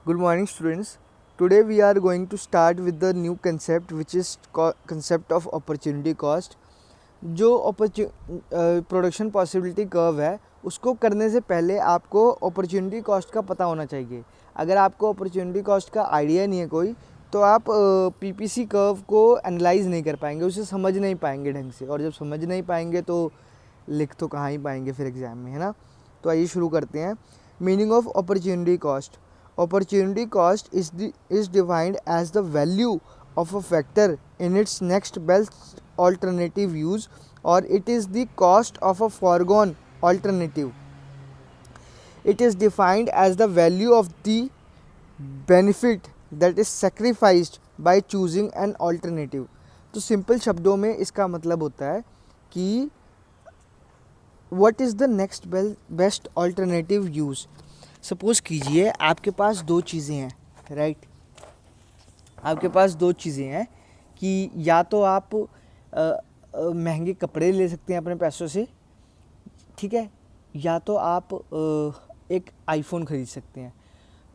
Good morning, students. Today we are going to start with the new concept, which is concept of opportunity cost. जो production possibility curve है उसको करने से पहले आपको opportunity cost का पता होना चाहिए. अगर आपको अपॉर्चुनिटी कॉस्ट का आइडिया नहीं है कोई, तो आप पीपीसी कर्व को एनालाइज नहीं कर पाएंगे, उसे समझ नहीं पाएंगे ढंग से, और जब समझ नहीं पाएंगे तो लिख तो कहाँ ही पाएंगे फिर एग्ज़ाम में, है ना. तो आइए शुरू करते हैं. Meaning of opportunity cost. Opportunity cost is defined as the value of a factor in its next best alternative use, or it is the cost of a foregone alternative. It is defined as the value of the benefit that is sacrificed by choosing an alternative. तो simple शब्दों में इसका मतलब होता है कि what is the next best alternative use. Suppose कीजिए आपके पास दो चीज़ें हैं, राइट. आपके पास दो चीज़ें हैं कि या तो आप महंगे कपड़े ले सकते हैं अपने पैसों से, ठीक है, या तो आप एक आईफोन ख़रीद सकते हैं.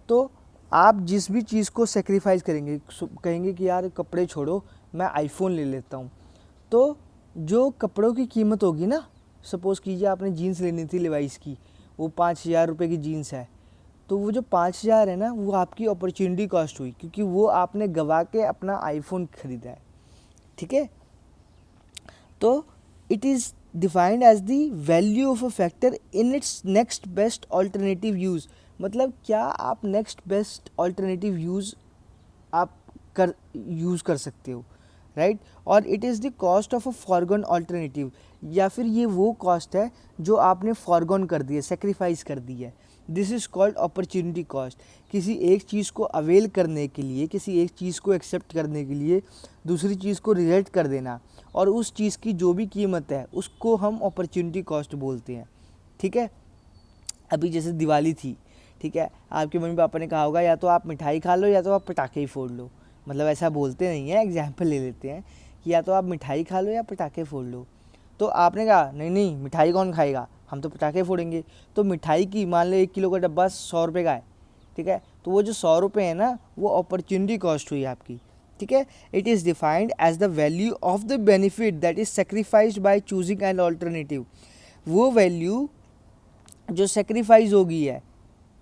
तो आप जिस भी चीज़ को सेक्रीफाइस करेंगे, कहेंगे कि यार कपड़े छोड़ो मैं आईफोन ले लेता हूँ, तो जो कपड़ों की कीमत होगी ना, सपोज़ कीजिए आपने जीन्स लेनी थी लिवाइस की, वो 5,000 रुपये की जीन्स है, तो वो जो 5,000 है ना, वो आपकी अपॉर्चुनिटी कॉस्ट हुई, क्योंकि वो आपने गवा के अपना आईफोन ख़रीदा है, ठीक है. तो it is defined as the value of a factor in its next best alternative use. मतलब क्या आप नेक्स्ट बेस्ट ऑल्टरनेटिव यूज़ आप यूज़ कर सकते हो, राइट. और it is the cost of a forgone alternative, या फिर ये वो कॉस्ट है जो आपने फॉरगॉन कर दी है, सेक्रीफाइस कर दी है. This is called opportunity cost. किसी एक चीज़ को अवेल करने के लिए, किसी एक चीज़ को एक्सेप्ट करने के लिए दूसरी चीज़ को रिजेक्ट कर देना, और उस चीज़ की जो भी कीमत है उसको हम अपॉर्चुनिटी कॉस्ट बोलते हैं, ठीक है. अभी जैसे दिवाली थी, ठीक है, आपके मम्मी पापा ने कहा होगा या तो आप मिठाई खा लो या तो आप पटाखे ही फोड़ लो. मतलब ऐसा बोलते नहीं है, एग्जाम्पल ले लेते हैं कि या तो आप मिठाई खा लो या पटाखे फोड़ लो. तो आपने कहा नहीं नहीं मिठाई कौन खाएगा, हम तो पटाखे फोड़ेंगे. तो मिठाई की मान लो 1 किलो का डब्बा 100 रुपये का है, ठीक है. तो वो जो 100 रुपये है ना, वो अपॉर्चुनिटी कॉस्ट हुई आपकी, ठीक है. It is defined as the value of the benefit that is sacrificed by choosing an alternative. वो वैल्यू जो सेक्रीफाइस होगी है,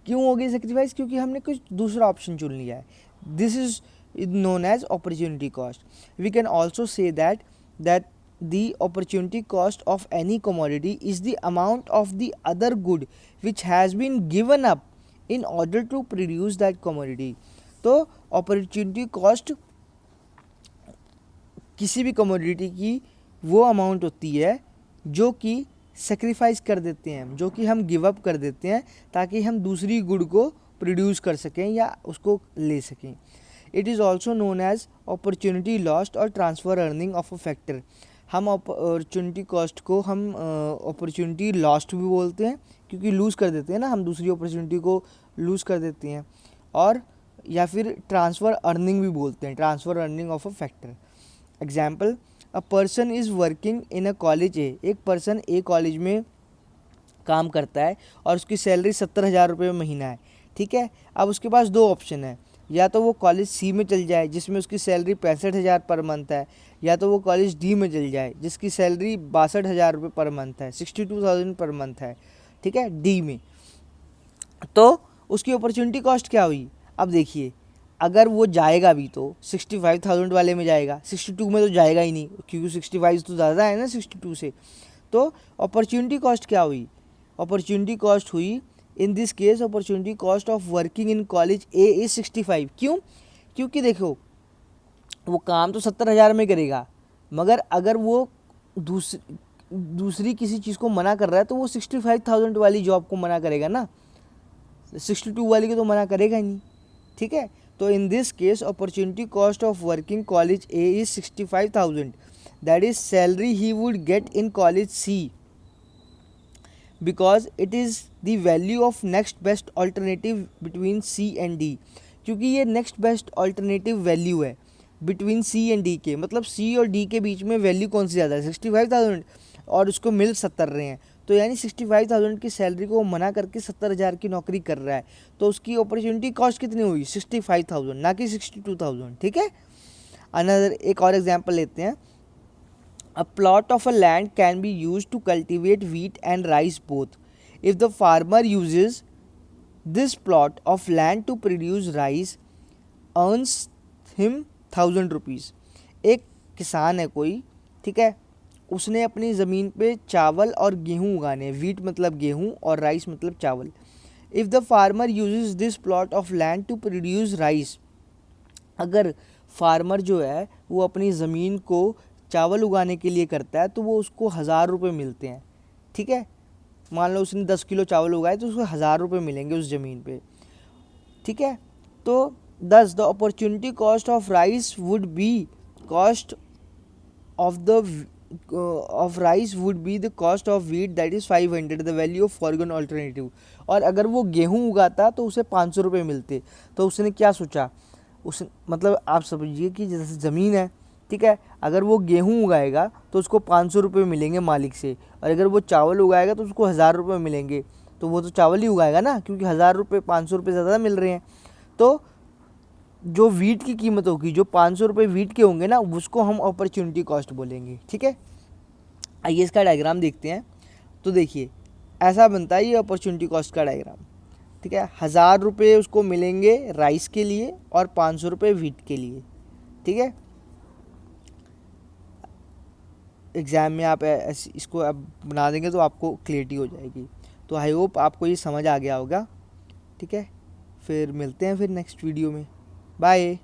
क्यों होगी सेक्रीफाइस, क्योंकि हमने कुछ दूसरा ऑप्शन चुन लिया है. This is known as opportunity cost. We can also say that the opportunity cost of any commodity is the amount of the other good which has been given up in order to produce that commodity. तो opportunity cost किसी भी commodity की वो amount होती है जो कि sacrifice कर देते हैं, जो कि हम गिव अप कर देते हैं ताकि हम दूसरी गुड को प्रोड्यूस कर सकें या उसको ले सकें. It is also known as opportunity lost और transfer earning of a factor. हम अपॉर्चुनिटी कॉस्ट को हम अपॉर्चुनिटी लॉस्ट भी बोलते हैं, क्योंकि लूज़ कर देते हैं ना, हम दूसरी अपॉर्चुनिटी को लूज़ कर देते हैं. और या फिर ट्रांसफ़र अर्निंग भी बोलते हैं, transfer earning of a factor. Example, a person is working in a college A. एक पर्सन ए कॉलेज में काम करता है और उसकी सैलरी 70,000 रुपये महीना है, ठीक है. अब उसके पास दो ऑप्शन है, या तो वो कॉलेज सी में चल जाए जिसमें उसकी सैलरी 65,000 पर मंथ है, या तो वो कॉलेज डी में चल जाए जिसकी सैलरी 62,000 रुपये पर मंथ है, 62,000 पर मंथ है, ठीक है, डी में. तो उसकी अपॉर्चुनिटी कॉस्ट क्या हुई. अब देखिए, अगर वो जाएगा भी तो 65,000 वाले में जाएगा, 62 में तो जाएगा ही नहीं, क्योंकि 65 तो ज़्यादा है ना 62 से. तो अपॉर्चुनिटी कॉस्ट क्या हुई, अपॉर्चुनिटी कॉस्ट हुई इन this case opportunity cost of working in college A is 65. क्यों, क्योंकि देखो वो काम तो 70,000 में करेगा, मगर अगर वो दूसरी किसी चीज़ को मना कर रहा है तो वो 65,000 वाली जॉब को मना करेगा ना, 62 वाली को तो मना करेगा ही नहीं, ठीक है. तो in this case opportunity cost of working college A is 65,000. That is salary he would get in college C, because it is the value of next best alternative between C and D. क्योंकि ये next best alternative value है between C and D के, मतलब C और D के बीच में value कौन सी ज़्यादा है, 65,000, और उसको मिल 70 रहे हैं, तो यानी 65,000 की सैलरी को वो मना करके 70,000 की नौकरी कर रहा है, तो उसकी अपॉर्चुनिटी कॉस्ट कितनी हुई? 65,000, ना कि 62,000। ठीक है। अनदर एक और एग्जांपल लेते हैं। A plot of a land can be used to cultivate wheat and rice both. If the farmer uses this plot of land to produce rice, earns him 1,000 rupees. एक किसान है कोई, ठीक है, उसने अपनी ज़मीन पे चावल और गेहूँ उगाने, वीट मतलब गेहूँ और राइस मतलब चावल। If the farmer uses this plot of land to produce rice, अगर फार्मर जो है वो अपनी ज़मीन को चावल उगाने के लिए करता है तो वो उसको 1,000 रुपये मिलते हैं। ठीक है, मान लो उसने 10 किलो चावल उगाए तो उसको 1,000 रुपये मिलेंगे उस ज़मीन पे। ठीक है, तो thus the opportunity cost of rice would be cost of the of rice would be the cost of wheat that is 500, the value of foregone alternative. और अगर वो गेहूँ उगाता तो उसे 500 रुपये मिलते। तो उसने क्या सोचा, उस मतलब आप समझिए कि जैसे ज़मीन है, ठीक है, अगर वो गेहूँ उगाएगा तो उसको 500 रुपये मिलेंगे मालिक से, और अगर वो चावल उगाएगा तो उसको 1,000 रुपये मिलेंगे। तो वो तो चावल ही उगाएगा ना, क्योंकि 1,000 रुपये 500 रुपये ज़्यादा मिल रहे हैं। तो जो वीट की कीमत होगी, जो 500 रुपये वीट के होंगे ना, उसको हम अपॉर्चुनिटी कॉस्ट बोलेंगे। ठीक है, आइए इसका डायग्राम देखते हैं। तो देखिए ऐसा बनता है ये अपॉर्चुनिटी कॉस्ट का डायग्राम। ठीक है, 1,000 रुपये उसको मिलेंगे राइस के लिए और 500 रुपये वीट के लिए। ठीक है, एग्ज़ाम में आप इसको अब बना देंगे तो आपको क्लियरिटी हो जाएगी। तो आई होप आपको ये समझ आ गया होगा। ठीक है, फिर मिलते हैं फिर नेक्स्ट वीडियो में। बाय।